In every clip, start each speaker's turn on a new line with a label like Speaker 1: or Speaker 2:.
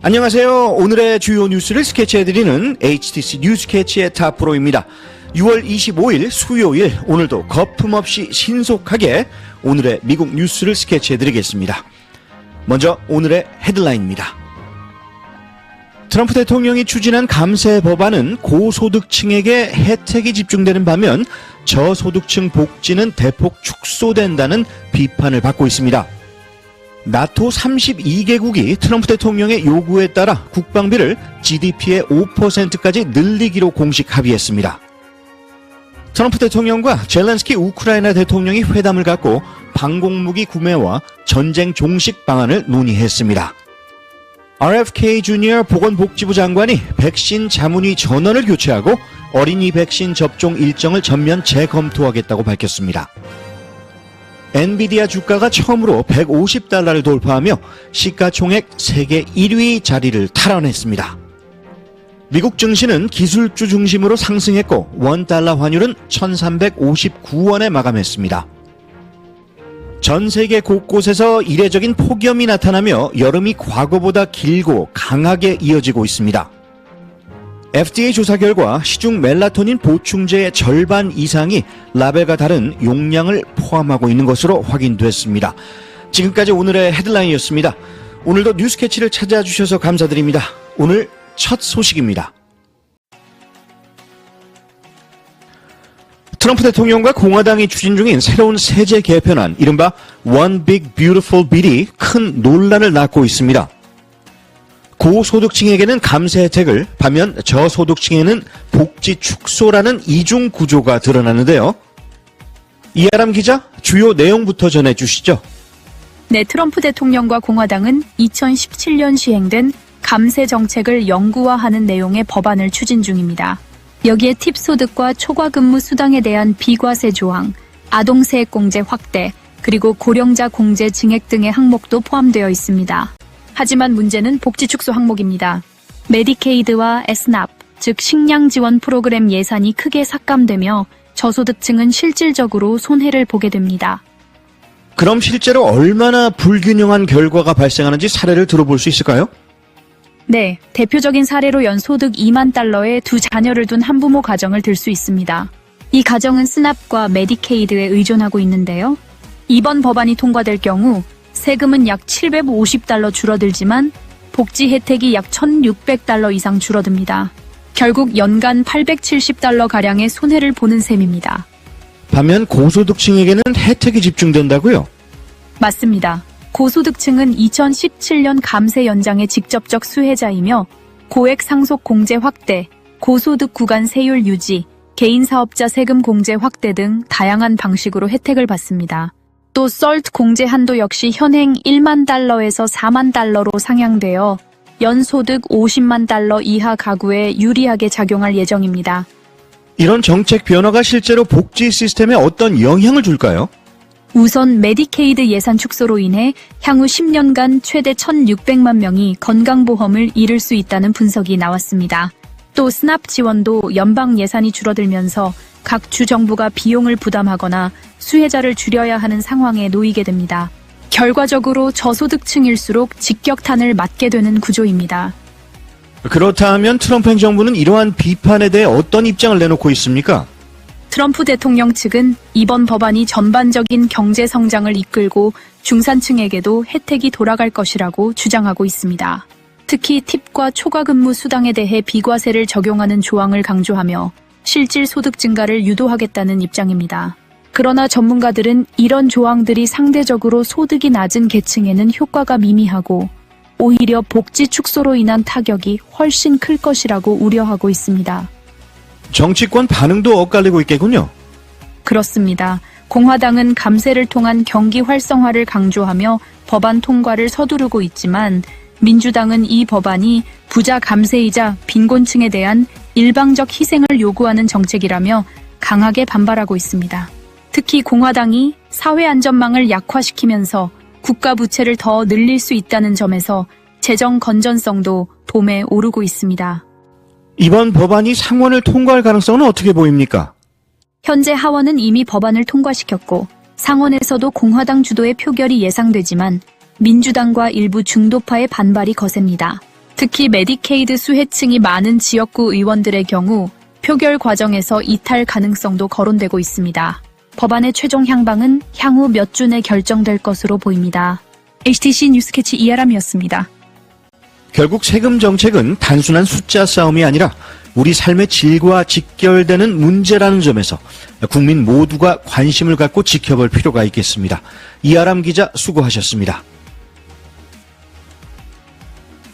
Speaker 1: 안녕하세요. 오늘의 주요 뉴스를 스케치해드리는 HTC 뉴스캐치의 탑프로입니다. 6월 25일 수요일 오늘도 거품없이 신속하게 오늘의 미국 뉴스를 스케치해드리겠습니다. 먼저 오늘의 헤드라인입니다. 트럼프 대통령이 추진한 감세 법안은 고소득층에게 혜택이 집중되는 반면 저소득층 복지는 대폭 축소된다는 비판을 받고 있습니다. 나토 32개국이 트럼프 대통령의 요구에 따라 국방비를 GDP의 5%까지 늘리기로 공식 합의했습니다. 트럼프 대통령과 젤렌스키 우크라이나 대통령이 회담을 갖고 방공무기 구매와 전쟁 종식 방안을 논의했습니다. RFK 주니어 보건복지부 장관이 백신 자문위 전원을 교체하고 어린이 백신 접종 일정을 전면 재검토하겠다고 밝혔습니다. 엔비디아 주가가 처음으로 $150를 돌파하며 시가총액 세계 1위 자리를 탈환했습니다. 미국 증시는 기술주 중심으로 상승했고 $1 환율은 1359원에 마감했습니다. 전 세계 곳곳에서 이례적인 폭염이 나타나며 여름이 과거보다 길고 강하게 이어지고 있습니다. FDA 조사 결과 시중 멜라토닌 보충제의 절반 이상이 라벨과 다른 용량을 포함하고 있는 것으로 확인됐습니다. 지금까지 오늘의 헤드라인이었습니다. 오늘도 뉴스캐치를 찾아주셔서 감사드립니다. 오늘 첫 소식입니다. 트럼프 대통령과 공화당이 추진 중인 새로운 세제 개편안, 이른바 One Big Beautiful Bill이 큰 논란을 낳고 있습니다. 고소득층에게는 감세 혜택을, 반면 저소득층에는 복지 축소라는 이중 구조가 드러나는데요. 이아람 기자, 주요 내용부터 전해주시죠.
Speaker 2: 네, 트럼프 대통령과 공화당은 2017년 시행된 감세 정책을 영구화하는 내용의 법안을 추진 중입니다. 여기에 팁 소득과 초과 근무 수당에 대한 비과세 조항, 아동세액 공제 확대, 그리고 고령자 공제 증액 등의 항목도 포함되어 있습니다. 하지만 문제는 복지 축소 항목입니다. 메디케이드와 에스납, 즉 식량 지원 프로그램 예산이 크게 삭감되며 저소득층은 실질적으로 손해를 보게 됩니다.
Speaker 1: 그럼 실제로 얼마나 불균형한 결과가 발생하는지 사례를 들어볼 수 있을까요?
Speaker 2: 네, 대표적인 사례로 연소득 $20,000에 두 자녀를 둔 한부모 가정을 들 수 있습니다. 이 가정은 스납과 메디케이드에 의존하고 있는데요. 이번 법안이 통과될 경우 세금은 약 $750 줄어들지만 복지 혜택이 약 $1,600 이상 줄어듭니다. 결국 연간 $870가량의 손해를 보는 셈입니다.
Speaker 1: 반면 고소득층에게는 혜택이 집중된다고요?
Speaker 2: 맞습니다. 고소득층은 2017년 감세 연장의 직접적 수혜자이며 고액 상속 공제 확대, 고소득 구간 세율 유지, 개인사업자 세금 공제 확대 등 다양한 방식으로 혜택을 받습니다. 또 썰트 공제 한도 역시 현행 $10,000에서 $40,000로 상향되어 연소득 $500,000 이하 가구에 유리하게 작용할 예정입니다.
Speaker 1: 이런 정책 변화가 실제로 복지 시스템에 어떤 영향을 줄까요?
Speaker 2: 우선 메디케이드 예산 축소로 인해 향후 10년간 최대 1,600만 명이 건강보험을 잃을 수 있다는 분석이 나왔습니다. 또 스납 지원도 연방 예산이 줄어들면서 각 주 정부가 비용을 부담하거나 수혜자를 줄여야 하는 상황에 놓이게 됩니다. 결과적으로 저소득층일수록 직격탄을 맞게 되는 구조입니다.
Speaker 1: 그렇다면 트럼프 행정부는 이러한 비판에 대해 어떤 입장을 내놓고 있습니까?
Speaker 2: 트럼프 대통령 측은 이번 법안이 전반적인 경제 성장을 이끌고 중산층에게도 혜택이 돌아갈 것이라고 주장하고 있습니다. 특히 팁과 초과 근무 수당에 대해 비과세를 적용하는 조항을 강조하며 실질 소득 증가를 유도하겠다는 입장입니다. 그러나 전문가들은 이런 조항들이 상대적으로 소득이 낮은 계층에는 효과가 미미하고 오히려 복지 축소로 인한 타격이 훨씬 클 것이라고 우려하고 있습니다.
Speaker 1: 정치권 반응도 엇갈리고 있겠군요.
Speaker 2: 그렇습니다. 공화당은 감세를 통한 경기 활성화를 강조하며 법안 통과를 서두르고 있지만 민주당은 이 법안이 부자 감세이자 빈곤층에 대한 일방적 희생을 요구하는 정책이라며 강하게 반발하고 있습니다. 특히 공화당이 사회 안전망을 약화시키면서 국가 부채를 더 늘릴 수 있다는 점에서 재정 건전성도 봄에 오르고 있습니다.
Speaker 1: 이번 법안이 상원을 통과할 가능성은 어떻게 보입니까?
Speaker 2: 현재 하원은 이미 법안을 통과시켰고 상원에서도 공화당 주도의 표결이 예상되지만 민주당과 일부 중도파의 반발이 거셉니다. 특히 메디케이드 수혜층이 많은 지역구 의원들의 경우 표결 과정에서 이탈 가능성도 거론되고 있습니다. 법안의 최종 향방은 향후 몇 주 내 결정될 것으로 보입니다. HTC 뉴스캐치 이아람이었습니다.
Speaker 1: 결국 세금 정책은 단순한 숫자 싸움이 아니라 우리 삶의 질과 직결되는 문제라는 점에서 국민 모두가 관심을 갖고 지켜볼 필요가 있겠습니다. 이아람 기자 수고하셨습니다.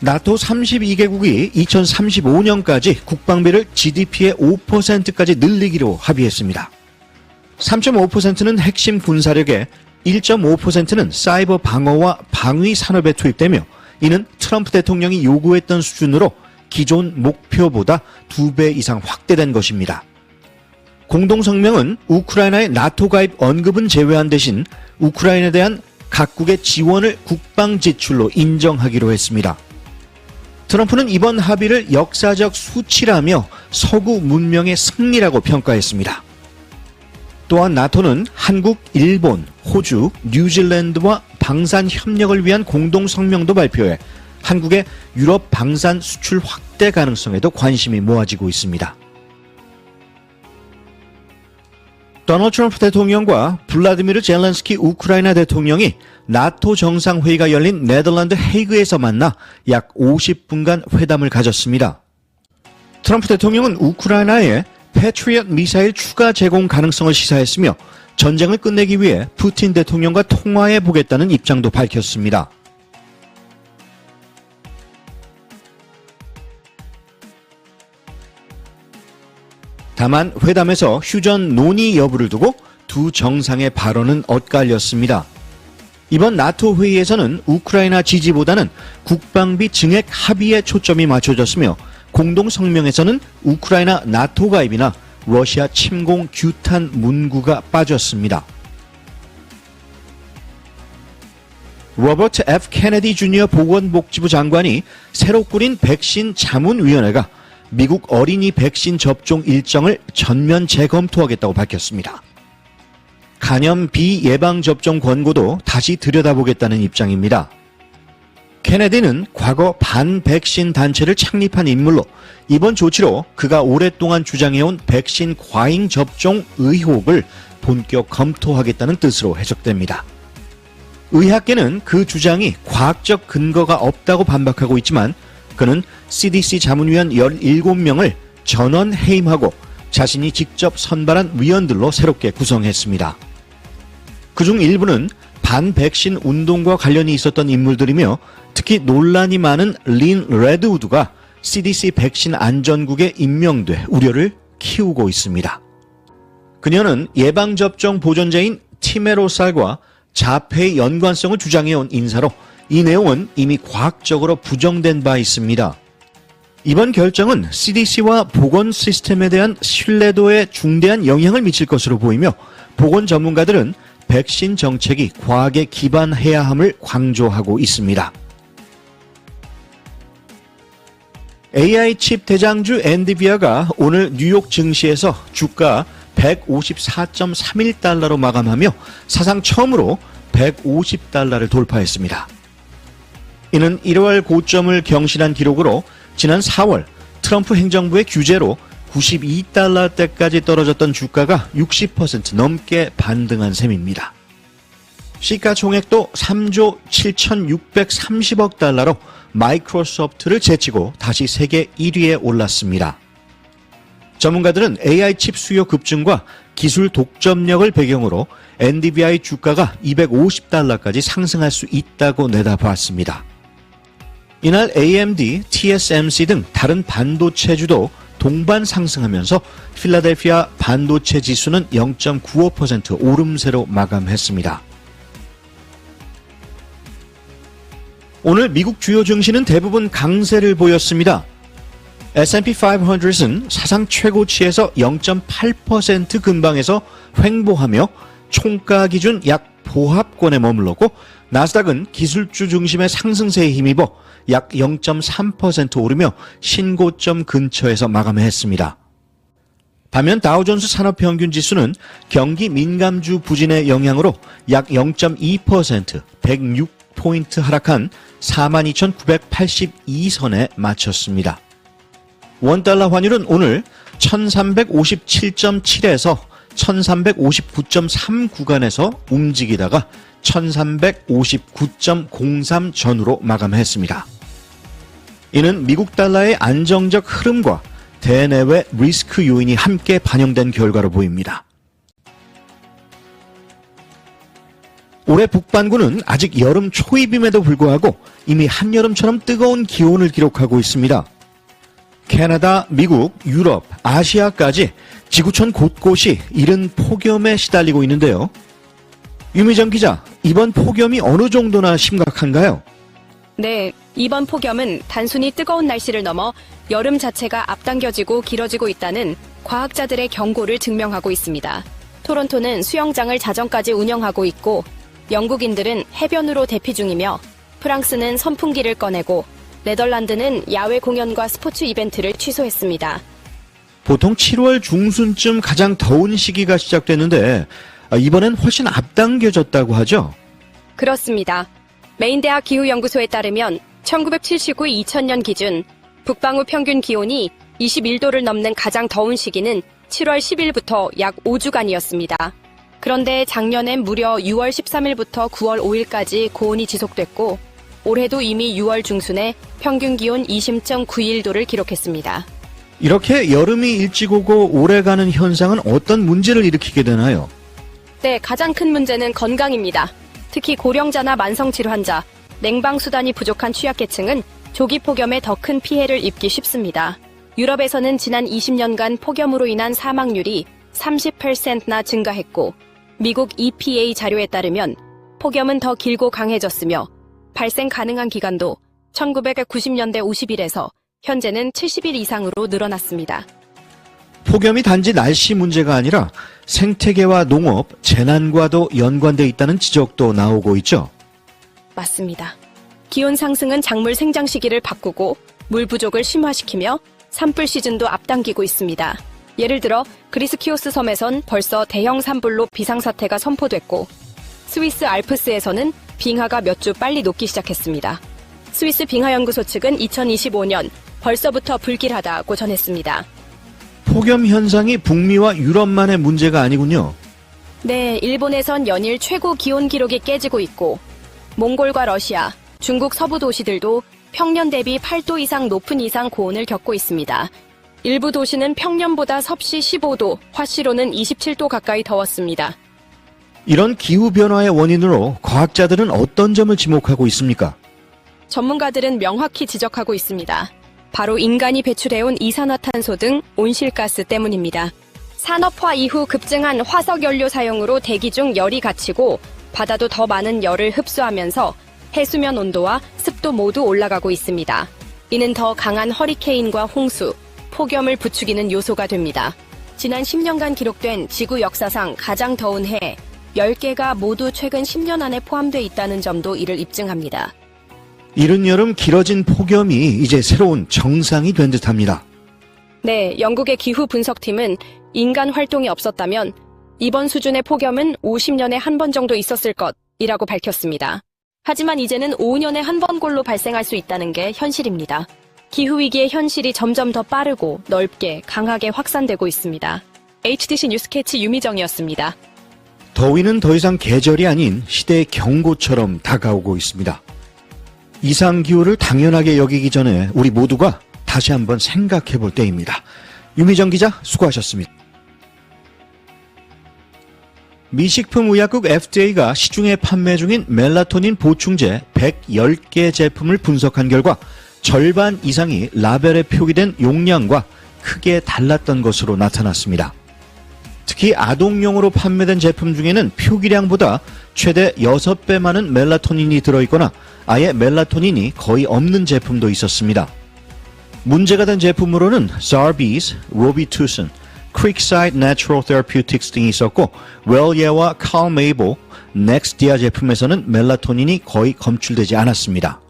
Speaker 1: 나토 32개국이 2035년까지 국방비를 GDP의 5%까지 늘리기로 합의했습니다. 3.5%는 핵심 군사력에 1.5%는 사이버 방어와 방위 산업에 투입되며 이는 트럼프 대통령이 요구했던 수준으로 기존 목표보다 2배 이상 확대된 것입니다. 공동성명은 우크라이나의 나토 가입 언급은 제외한 대신 우크라이나에 대한 각국의 지원을 국방 지출로 인정하기로 했습니다. 트럼프는 이번 합의를 역사적 수치라며 서구 문명의 승리라고 평가했습니다. 또한 나토는 한국, 일본, 호주, 뉴질랜드와 방산 협력을 위한 공동성명도 발표해 한국의 유럽 방산 수출 확대 가능성에도 관심이 모아지고 있습니다. 도널드 트럼프 대통령과 블라디미르 젤렌스키 우크라이나 대통령이 나토 정상회의가 열린 네덜란드 헤이그에서 만나 약 50분간 회담을 가졌습니다. 트럼프 대통령은 우크라이나에 패트리엇 미사일 추가 제공 가능성을 시사했으며 전쟁을 끝내기 위해 푸틴 대통령과 통화해 보겠다는 입장도 밝혔습니다. 다만 회담에서 휴전 논의 여부를 두고 두 정상의 발언은 엇갈렸습니다. 이번 나토 회의에서는 우크라이나 지지보다는 국방비 증액 합의에 초점이 맞춰졌으며 공동성명에서는 우크라이나 나토 가입이나 러시아 침공 규탄 문구가 빠졌습니다. 로버트 F. 케네디 주니어 보건복지부 장관이 새로 꾸린 백신 자문위원회가 미국 어린이 백신 접종 일정을 전면 재검토하겠다고 밝혔습니다. 간염 비예방접종 권고도 다시 들여다보겠다는 입장입니다. 케네디는 과거 반백신 단체를 창립한 인물로 이번 조치로 그가 오랫동안 주장해온 백신 과잉 접종 의혹을 본격 검토하겠다는 뜻으로 해석됩니다. 의학계는 그 주장이 과학적 근거가 없다고 반박하고 있지만 그는 CDC 자문위원 17명을 전원 해임하고 자신이 직접 선발한 위원들로 새롭게 구성했습니다. 그중 일부는 반백신 운동과 관련이 있었던 인물들이며 특히 논란이 많은 린 레드우드가 CDC 백신 안전국에 임명돼 우려를 키우고 있습니다. 그녀는 예방접종 보존자인 티메로살과 자폐의 연관성을 주장해온 인사로 이 내용은 이미 과학적으로 부정된 바 있습니다. 이번 결정은 CDC와 보건 시스템에 대한 신뢰도에 중대한 영향을 미칠 것으로 보이며 보건 전문가들은 백신 정책이 과학에 기반해야 함을 강조하고 있습니다. AI 칩 대장주 엔비디아가 오늘 뉴욕 증시에서 주가 154.31달러로 마감하며 사상 처음으로 150달러를 돌파했습니다. 이는 1월 고점을 경신한 기록으로 지난 4월 트럼프 행정부의 규제로 92달러대까지 떨어졌던 주가가 60% 넘게 반등한 셈입니다. 시가총액도 3조 7,630억 달러로 마이크로소프트를 제치고 다시 세계 1위에 올랐습니다. 전문가들은 AI 칩 수요 급증과 기술 독점력을 배경으로 NVIDIA 주가가 250달러까지 상승할 수 있다고 내다봤습니다. 이날 AMD, TSMC 등 다른 반도체주도 동반 상승하면서 필라델피아 반도체 지수는 0.95% 오름세로 마감했습니다. 오늘 미국 주요 증시는 대부분 강세를 보였습니다. S&P 500은 사상 최고치에서 0.8% 근방에서 횡보하며 총가 기준 약 보합권에 머물렀고 나스닥은 기술주 중심의 상승세에 힘입어 약 0.3% 오르며 신고점 근처에서 마감했습니다. 반면 다우존스 산업평균지수는 경기 민감주 부진의 영향으로 약 0.2% 106포인트 하락한 42,982선에 마쳤습니다. 원달러 환율은 오늘 1357.7에서 1359.3 구간에서 움직이다가 1359.03 전후로 마감했습니다. 이는 미국 달러의 안정적 흐름과 대내외 리스크 요인이 함께 반영된 결과로 보입니다. 올해 북반구는 아직 여름 초입임에도 불구하고 이미 한여름처럼 뜨거운 기온을 기록하고 있습니다. 캐나다, 미국, 유럽, 아시아까지 지구촌 곳곳이 이른 폭염에 시달리고 있는데요. 유미정 기자, 이번 폭염이 어느 정도나 심각한가요?
Speaker 3: 네, 이번 폭염은 단순히 뜨거운 날씨를 넘어 여름 자체가 앞당겨지고 길어지고 있다는 과학자들의 경고를 증명하고 있습니다. 토론토는 수영장을 자정까지 운영하고 있고 영국인들은 해변으로 대피 중이며 프랑스는 선풍기를 꺼내고 네덜란드는 야외 공연과 스포츠 이벤트를 취소했습니다.
Speaker 1: 보통 7월 중순쯤 가장 더운 시기가 시작되는데 이번엔 훨씬 앞당겨졌다고 하죠?
Speaker 3: 그렇습니다. 메인대학 기후연구소에 따르면 1979-2000년 기준 북방구 평균 기온이 21도를 넘는 가장 더운 시기는 7월 10일부터 약 5주간이었습니다. 그런데 작년엔 무려 6월 13일부터 9월 5일까지 고온이 지속됐고 올해도 이미 6월 중순에 평균 기온 20.91도를 기록했습니다.
Speaker 1: 이렇게 여름이 일찍 오고 오래가는 현상은 어떤 문제를 일으키게 되나요?
Speaker 3: 네, 가장 큰 문제는 건강입니다. 특히 고령자나 만성질환 환자, 냉방수단이 부족한 취약계층은 조기 폭염에 더 큰 피해를 입기 쉽습니다. 유럽에서는 지난 20년간 폭염으로 인한 사망률이 30%나 증가했고 미국 EPA 자료에 따르면 폭염은 더 길고 강해졌으며 발생 가능한 기간도 1990년대 50일에서 현재는 70일 이상으로 늘어났습니다.
Speaker 1: 폭염이 단지 날씨 문제가 아니라 생태계와 농업, 재난과도 연관돼 있다는 지적도 나오고 있죠.
Speaker 3: 맞습니다. 기온 상승은 작물 생장 시기를 바꾸고 물 부족을 심화시키며 산불 시즌도 앞당기고 있습니다. 예를 들어 그리스 키오스 섬에선 벌써 대형 산불로 비상사태가 선포됐고 스위스 알프스에서는 빙하가 몇 주 빨리 녹기 시작했습니다. 스위스 빙하연구소 측은 2025년 벌써부터 불길하다고 전했습니다.
Speaker 1: 폭염 현상이 북미와 유럽만의 문제가 아니군요.
Speaker 3: 네, 일본에선 연일 최고 기온 기록이 깨지고 있고 몽골과 러시아, 중국 서부 도시들도 평년 대비 8도 이상 높은 이상 고온을 겪고 있습니다. 일부 도시는 평년보다 섭씨 15도, 화씨로는 27도 가까이 더웠습니다.
Speaker 1: 이런 기후변화의 원인으로 과학자들은 어떤 점을 지목하고 있습니까?
Speaker 3: 전문가들은 명확히 지적하고 있습니다. 바로 인간이 배출해온 이산화탄소 등 온실가스 때문입니다. 산업화 이후 급증한 화석연료 사용으로 대기 중 열이 갇히고 바다도 더 많은 열을 흡수하면서 해수면 온도와 습도 모두 올라가고 있습니다. 이는 더 강한 허리케인과 홍수, 폭염을 부추기는 요소가 됩니다. 지난 10년간 기록된 지구 역사상 가장 더운 해 10개가 모두 최근 10년 안에 포함되어 있다는 점도 이를 입증합니다.
Speaker 1: 이른 여름 길어진 폭염이 이제 새로운 정상이 된 듯합니다.
Speaker 3: 네, 영국의 기후 분석팀은 인간 활동이 없었다면 이번 수준의 폭염은 50년에 한 번 정도 있었을 것이라고 밝혔습니다. 하지만 이제는 5년에 한 번꼴로 발생할 수 있다는 게 현실입니다. 기후위기의 현실이 점점 더 빠르고 넓게 강하게 확산되고 있습니다. HTC 뉴스캐치 유미정이었습니다.
Speaker 1: 더위는 더 이상 계절이 아닌 시대의 경고처럼 다가오고 있습니다. 이상기후를 당연하게 여기기 전에 우리 모두가 다시 한번 생각해 볼 때입니다. 유미정 기자 수고하셨습니다. 미식품의약국 FDA가 시중에 판매 중인 멜라토닌 보충제 110개 제품을 분석한 결과 절반 이상이 라벨에 표기된 용량과 크게 달랐던 것으로 나타났습니다. 특히 아동용으로 판매된 제품 중에는 표기량보다 최대 6배 많은 멜라토닌이 들어있거나 아예 멜라토닌이 거의 없는 제품도 있었습니다. 문제가 된 제품으로는 Zarbee's, Robitussin, Creekside Natural Therapeutics 등이 있었고 웰예와 칼메이보, 넥스디아 제품에서는 멜라토닌이 거의 검출되지 않았습니다.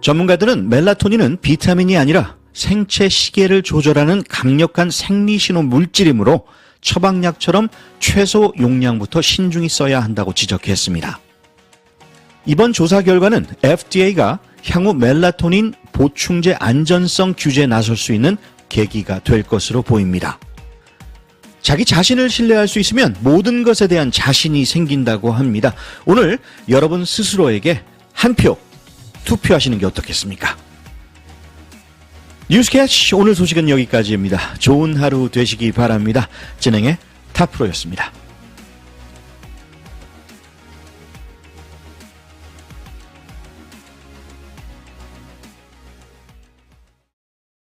Speaker 1: 전문가들은 멜라토닌은 비타민이 아니라 생체 시계를 조절하는 강력한 생리신호 물질이므로 처방약처럼 최소 용량부터 신중히 써야 한다고 지적했습니다. 이번 조사 결과는 FDA가 향후 멜라토닌 보충제 안전성 규제에 나설 수 있는 계기가 될 것으로 보입니다. 자기 자신을 신뢰할 수 있으면 모든 것에 대한 자신이 생긴다고 합니다. 오늘 여러분 스스로에게 한 표 투표하시는 게 어떻겠습니까? 뉴스캐치 오늘 소식은 여기까지입니다. 좋은 하루 되시기 바랍니다. 진행의 타프로였습니다.